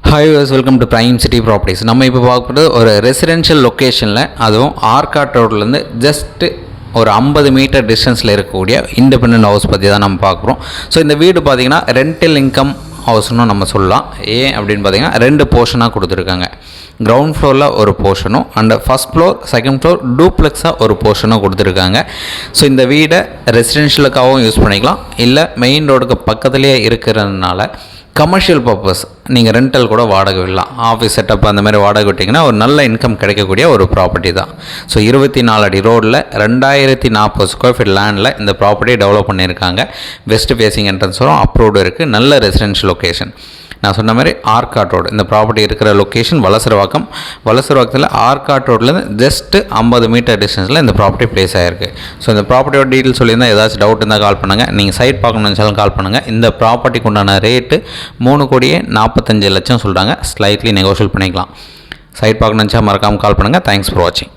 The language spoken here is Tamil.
Hi was welcome to prime city properties. நம்ம இப்போ பார்க்குறது ஒரு ரெசிடென்ஷியல் லொக்கேஷனில், அதுவும் ஆர்காட் ரோட்லேருந்து ஜஸ்ட்டு ஒரு 50 மீட்டர் டிஸ்டன்ஸில் இருக்கக்கூடிய இண்டிபெண்டன்ட் ஹவுஸ் பற்றி தான் நம்ம பார்க்குறோம். ஸோ இந்த வீடு பார்த்திங்கன்னா ரெண்டல் இன்கம் ஹவுஸ்னு நம்ம சொல்லலாம். ஏன் அப்படின்னு பார்த்திங்கன்னா 2 போர்ஷனாக கொடுத்துருக்காங்க. கிரவுண்ட் ஃப்ளோரில் ஒரு போர்ஷனும் and first floor second floor டூப்ளெக்ஸாக ஒரு போர்ஷனும் கொடுத்துருக்காங்க. ஸோ இந்த வீடை ரெசிடென்ஷியலுக்காகவும் யூஸ் பண்ணிக்கலாம், இல்லை மெயின் ரோடுக்கு பக்கத்துலேயே இருக்கிறதுனால கமர்ஷியல் பர்பஸ் நீங்கள் ரெண்டல் கூட வாடகை விடலாம். ஆஃபீஸ் செட்டப் அந்த மாதிரி வாடகை விட்டிங்கன்னா ஒரு நல்ல இன்கம் கிடைக்கக்கூடிய ஒரு ப்ராப்பர்ட்டி தான். ஸோ 24 அடி ரோடில் 2040 ஸ்கொயர் ஃபீட் லேண்டில் இந்த ப்ராப்பர்ட்டியை டெவலப் பண்ணியிருக்காங்க. வெஸ்ட் ஃபேசிங் என்ட்ரன்ஸ் வரும், அப்ரோடு இருக்குது, நல்ல ரெசிடென்ஷியல் லொக்கேஷன். நான் சொன்ன மாதிரி ஆர்காட் ரோடு, இந்த ப்ராப்பர்ட்டி இருக்கிற லொக்கேஷன் வலசரவாக்கத்தில் ஆர்காட் ரோட்லேருந்து ஜஸ்ட்டு 50 மீட்டர் டிஸ்டன்ஸில் இந்த ப்ராப்பர்ட்டி ப்ளேஸ் ஆகிருக்கு. ஸோ இந்த ப்ராப்பர்ட்டியோட டீட்டெயில் சொல்லியிருந்தால் ஏதாச்சும் டவுட் இருந்தால் கால் பண்ணுங்கள். நீங்கள் சைட் பார்க்கணும்னு நினச்சாலும் கால் பண்ணுங்கள். இந்த ப்ராப்பர்ட்டிக்கு உண்டான ரேட்டு 3,45,00,000 சொல்கிறாங்க. ஸ்லைட்லி நெகோஷியேட் பண்ணிக்கலாம். சைட் பார்க்கணும்னு நினச்சா மறக்காமல் கால் பண்ணுங்கள். தேங்க்ஸ் ஃபார் வாட்சிங்.